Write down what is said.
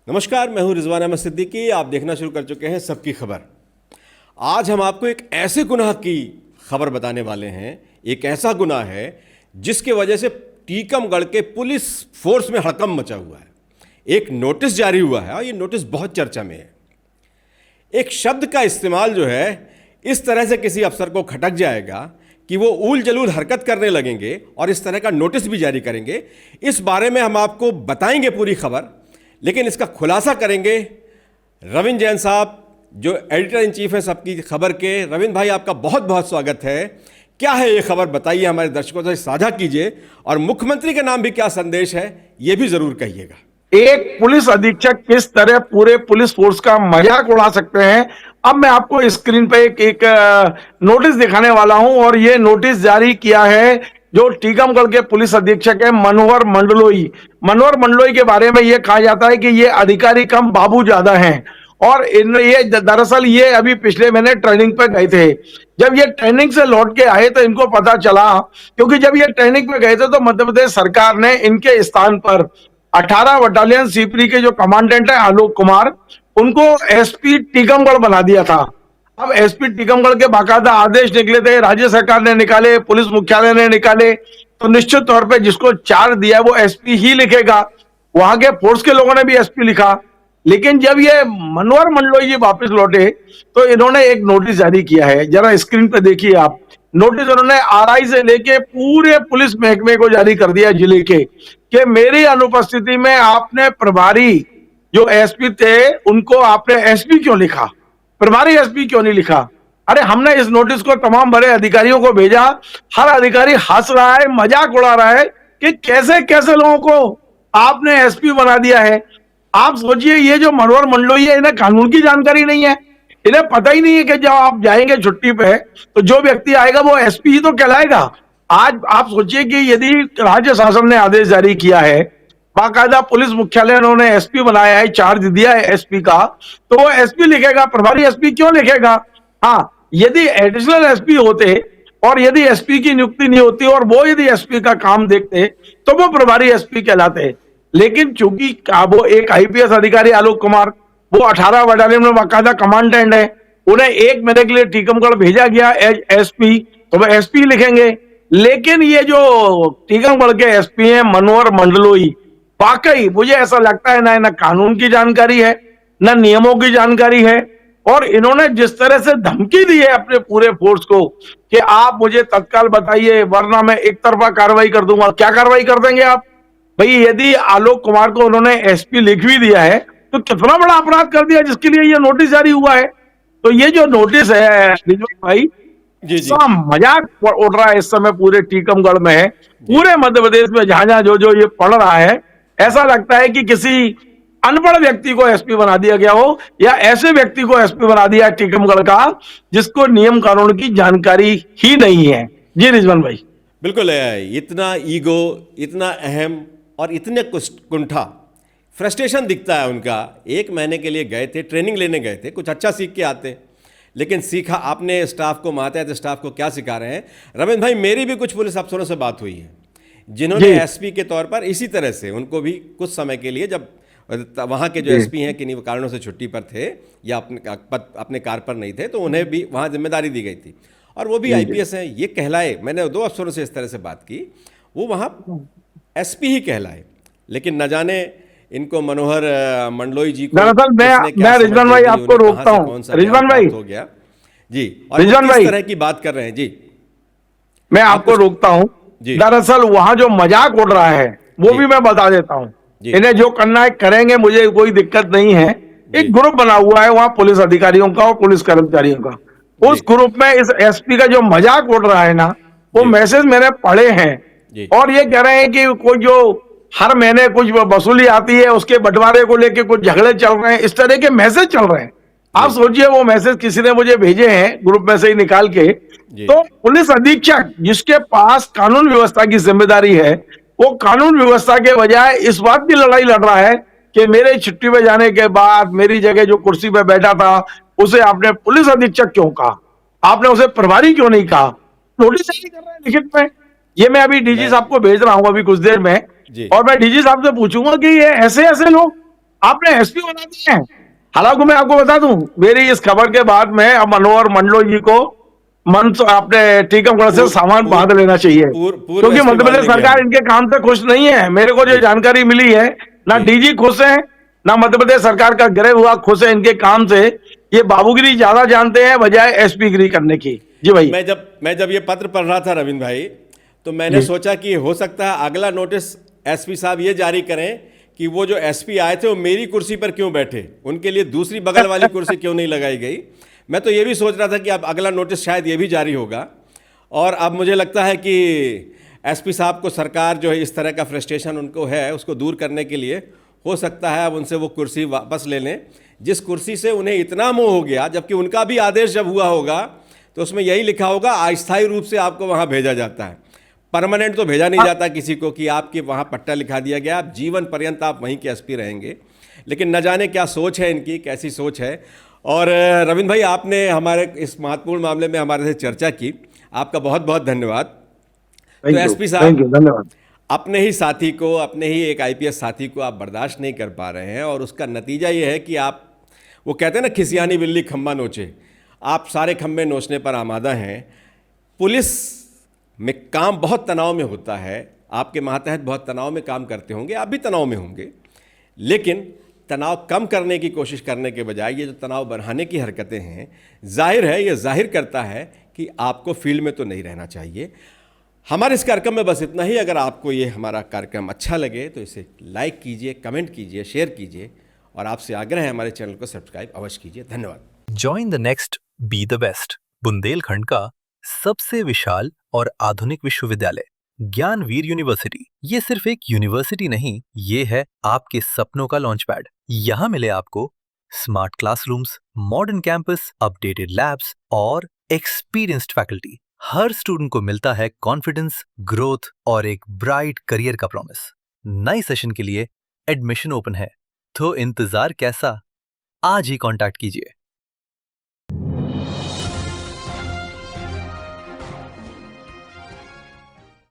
नमस्कार, मैं हूं रिजवान अहमद सिद्दीकी। आप देखना शुरू कर चुके हैं सबकी खबर। आज हम आपको एक ऐसे गुनाह की खबर बताने वाले हैं। एक ऐसा गुनाह है जिसके वजह से टीकमगढ़ के पुलिस फोर्स में हड़कंप मचा हुआ है। एक नोटिस जारी हुआ है और ये नोटिस बहुत चर्चा में है। एक शब्द का इस्तेमाल जो है इस तरह से किसी अफसर को खटक जाएगा कि वो ऊल जलूल हरकत करने लगेंगे और इस तरह का नोटिस भी जारी करेंगे। इस बारे में हम आपको बताएंगे पूरी खबर, लेकिन इसका खुलासा करेंगे रविंद्र जैन साहब, जो एडिटर इन चीफ है सबकी खबर के। रविंद्र भाई, आपका बहुत बहुत स्वागत है। क्या है ये खबर, बताइए, हमारे दर्शकों से साझा कीजिए, और मुख्यमंत्री के नाम भी क्या संदेश है ये भी जरूर कहिएगा। एक पुलिस अधीक्षक किस तरह पूरे पुलिस फोर्स का मजाक उड़ा सकते हैं, अब मैं आपको स्क्रीन पे एक नोटिस दिखाने वाला हूं। और ये नोटिस जारी किया है जो टीकमगढ़ के पुलिस अधीक्षक है मनोहर मंडलोई। मनोहर मंडलोई के बारे में ये कहा जाता है कि ये अधिकारी कम बाबू ज्यादा हैं, और ये दरअसल ये अभी पिछले महीने ट्रेनिंग पे गए थे। जब ये ट्रेनिंग से लौट के आए तो इनको पता चला, क्योंकि जब ये ट्रेनिंग पे गए थे तो मध्य प्रदेश सरकार ने इनके स्थान पर 18 बटालियन सीपी के जो कमांडेंट है आलोक कुमार, उनको एसपी टीकमगढ़ बना दिया था। अब एसपी टीकमगढ़ के बाकायदा आदेश निकले थे, राज्य सरकार ने निकाले, पुलिस मुख्यालय ने निकाले, तो निश्चित तौर पे जिसको चार्ज दिया वो एसपी ही लिखेगा। वहां के फोर्स के लोगों ने भी एसपी लिखा। लेकिन जब ये मनोहर मंडलोई जी वापस लौटे तो इन्होंने एक नोटिस जारी किया है, जरा स्क्रीन पे देखिए आप। नोटिस उन्होंने आरआई से लेके पूरे पुलिस महकमे को जारी कर दिया जिले के, कि मेरी अनुपस्थिति में आपने प्रभारी जो एसपी थे उनको आपने एसपी क्यों लिखा, प्रभारी एसपी क्यों नहीं लिखा। अरे हमने इस नोटिस को तमाम बड़े अधिकारियों को भेजा, हर अधिकारी हंस रहा है, मजाक उड़ा रहा है कि कैसे कैसे लोगों को आपने एसपी बना दिया है। आप सोचिए, ये जो मनोहर मंडलोई है, इन्हें कानून की जानकारी नहीं है, इन्हें पता ही नहीं है कि जब आप जाएंगे छुट्टी पे तो जो व्यक्ति आएगा वो एसपी ही तो कहलाएगा। आज आप सोचिए कि यदि राज्य शासन ने आदेश जारी किया है, बाकायदा पुलिस मुख्यालय उन्होंने एसपी बनाया है, चार्ज दिया है एसपी का, तो वो एसपी लिखेगा, प्रभारी एसपी क्यों लिखेगा। हाँ, यदि एडिशनल एसपी होते और यदि एसपी की नियुक्ति नहीं होती और वो यदि एसपी का काम देखते तो वो प्रभारी एसपी कहलाते। लेकिन चूंकि वो एक आईपीएस अधिकारी आलोक कुमार, वो 18 बटालियन में बाकायदा कमांडेंट है, उन्हें 1 महीने के लिए टीकमगढ़ भेजा गया एज एसपी, तो वो एसपी लिखेंगे। लेकिन ये जो टीकमगढ़ के एसपी हैं मनोहर मंडलोई, वाकई मुझे ऐसा लगता है ना कानून की जानकारी है, ना नियमों की जानकारी है। और इन्होंने जिस तरह से धमकी दी है अपने पूरे फोर्स को कि आप मुझे तत्काल बताइए वरना मैं एक तरफा कार्रवाई कर दूंगा। क्या कार्रवाई कर देंगे आप भाई? यदि आलोक कुमार को उन्होंने एसपी लिख भी दिया है तो कितना बड़ा अपराध कर दिया जिसके लिए ये नोटिस जारी हुआ है। तो ये जो नोटिस है भाई, मजाक उड़ रहा है इस समय पूरे टीकमगढ़ में, पूरे मध्य प्रदेश में, जहां जहां जो ये पढ़ रहा है, ऐसा लगता है कि किसी अनपढ़ व्यक्ति को एसपी बना दिया गया हो, या ऐसे व्यक्ति को एसपी बना दिया है टीकमगढ़ का जिसको नियम कानून की जानकारी ही नहीं है। जी रिजवान भाई, बिल्कुल है। इतना ईगो, इतना अहम और इतने कुंठा, फ्रस्ट्रेशन दिखता है उनका। 1 महीने के लिए गए थे, ट्रेनिंग लेने गए थे, कुछ अच्छा सीख के आते, लेकिन सीखा आपने स्टाफ को, मातहत स्टाफ को क्या सिखा रहे हैं। रविंद्र भाई, मेरी भी कुछ पुलिस अफसरों से बात हुई है जिन्होंने एसपी के तौर पर इसी तरह से, उनको भी कुछ समय के लिए, जब वहाँ के जो एसपी हैं किन्हीं कारणों से छुट्टी पर थे या अपने कार्य पर नहीं थे, तो उन्हें भी वहाँ जिम्मेदारी दी गई थी, और वो भी आईपीएस हैं, ये कहलाए। मैंने 2 अफसरों से इस तरह से बात की, वो वहाँ एसपी ही कहलाए, लेकिन न जाने इनको मनोहर मंडलोई जी को, दरअसल मैं रिजवान भाई आपको रोकता हूँ, रिजवान भाई हो गया जी, और किस तरह की बात कर रहे हैं जी, मैं आपको रोकता हूँ। दरअसल वहां जो मजाक उड़ रहा है वो भी मैं बता देता हूँ। इन्हें जो करना है करेंगे, मुझे कोई दिक्कत नहीं है। एक ग्रुप बना हुआ है वहां पुलिस अधिकारियों का और पुलिस कर्मचारियों का, उस ग्रुप में इस एसपी का जो मजाक उड़ रहा है ना, वो मैसेज मैंने पढ़े हैं, और ये कह रहे हैं कि कोई जो हर महीने कुछ वसूली आती है उसके बंटवारे को लेके कुछ झगड़े चल रहे हैं, इस तरह के मैसेज चल रहे हैं। आप सोचिए, वो मैसेज किसी ने मुझे भेजे हैं ग्रुप में से ही निकाल के। तो पुलिस अधीक्षक जिसके पास कानून व्यवस्था की जिम्मेदारी है, वो कानून व्यवस्था के बजाय इस बात की लड़ाई लड़ रहा है कि मेरे छुट्टी पे जाने के बाद मेरी जगह जो कुर्सी पे बैठा था उसे आपने पुलिस अधीक्षक क्यों कहा, आपने उसे प्रभारी क्यों नहीं कहा। नोटिस जारी कर रहे हैं लिखित में। ये मैं अभी डीजी साहब को भेज रहा हूं अभी कुछ देर में, और मैं डीजी साहब से पूछूंगा कि ये ऐसे ऐसे लोग आपने एसपी बना दिए हैं। हालांकि मैं आपको बता दूं, मेरी इस खबर के बाद में अब मनोहर मंडलो जी को आपने टीकमगढ़ से पूर, सामान पूर, बांध लेना चाहिए, पूर्व क्योंकि एसपी मध्य मान प्रदेश लेंगे सरकार हम। इनके काम से खुश नहीं है। मेरे को जो जी जानकारी मिली है, ना जी डीजी खुश है, ना मध्य प्रदेश सरकार का गृह विभाग खुश है इनके काम से। ये बाबूगिरी ज्यादा जानते हैं बजाय एसपी गिरी करने की। जी भाई। मैं जब ये पत्र पढ़ रहा था रविंद्र भाई, तो मैंने जी सोचा कि हो सकता है अगला नोटिस एसपी साहब ये जारी करें कि वो जो एसपी आए थे वो मेरी कुर्सी पर क्यों बैठे, उनके लिए दूसरी बगल वाली कुर्सी क्यों नहीं लगाई गई। मैं तो ये भी सोच रहा था कि अब अगला नोटिस शायद ये भी जारी होगा। और अब मुझे लगता है कि एसपी साहब को सरकार जो है इस तरह का फ्रस्ट्रेशन उनको है उसको दूर करने के लिए हो सकता है अब उनसे वो कुर्सी वापस ले लें, जिस कुर्सी से उन्हें इतना मोह हो गया। जबकि उनका भी आदेश जब हुआ होगा तो उसमें यही लिखा होगा अस्थायी रूप से आपको वहाँ भेजा जाता है, परमानेंट तो भेजा नहीं जाता किसी को कि आपके वहाँ पट्टा लिखा दिया गया, आप जीवन पर्यंत आप वहीं के एसपी रहेंगे। लेकिन न जाने क्या सोच है इनकी, कैसी सोच है। और रविंद्र भाई, आपने हमारे इस महत्वपूर्ण मामले में हमारे से चर्चा की, आपका बहुत बहुत धन्यवाद। तो थैंक यू, एसपी थैंक साहब, यू, धन्यवाद। अपने ही साथी को, अपने ही एक आईपीएस साथी को आप बर्दाश्त नहीं कर पा रहे हैं और उसका नतीजा ये है कि आप, वो कहते हैं ना खिसियानी बिल्ली खम्बा नोचे, आप सारे खम्बे नोचने पर आमादा हैं। पुलिस में काम बहुत तनाव में होता है, आपके मातहत बहुत तनाव में काम करते होंगे, आप भी तनाव में होंगे, लेकिन तनाव कम करने की कोशिश करने के बजाय ये जो तनाव बढ़ाने की हरकतें हैं, जाहिर है ये जाहिर करता है कि आपको फील्ड में तो नहीं रहना चाहिए। हमारे इस कार्यक्रम में बस इतना ही। अगर आपको ये हमारा कार्यक्रम अच्छा लगे तो इसे लाइक कीजिए, कमेंट कीजिए, शेयर कीजिए और आपसे आग्रह है हमारे चैनल को सब्सक्राइब अवश्य कीजिए। धन्यवाद। Join the next be the best, Bundelkhand का सबसे विशाल और आधुनिक विश्वविद्यालय ज्ञानवीर यूनिवर्सिटी। ये सिर्फ एक यूनिवर्सिटी नहीं, ये है आपके सपनों का लॉन्च पैड। यहाँ मिले आपको smart classrooms, modern campus, updated labs और एक्सपीरियंस्ड फैकल्टी। हर स्टूडेंट को मिलता है कॉन्फिडेंस, ग्रोथ और एक ब्राइट करियर का प्रॉमिस। नए सेशन के लिए एडमिशन ओपन है, तो इंतजार कैसा? आज ही कांटेक्ट कीजिए।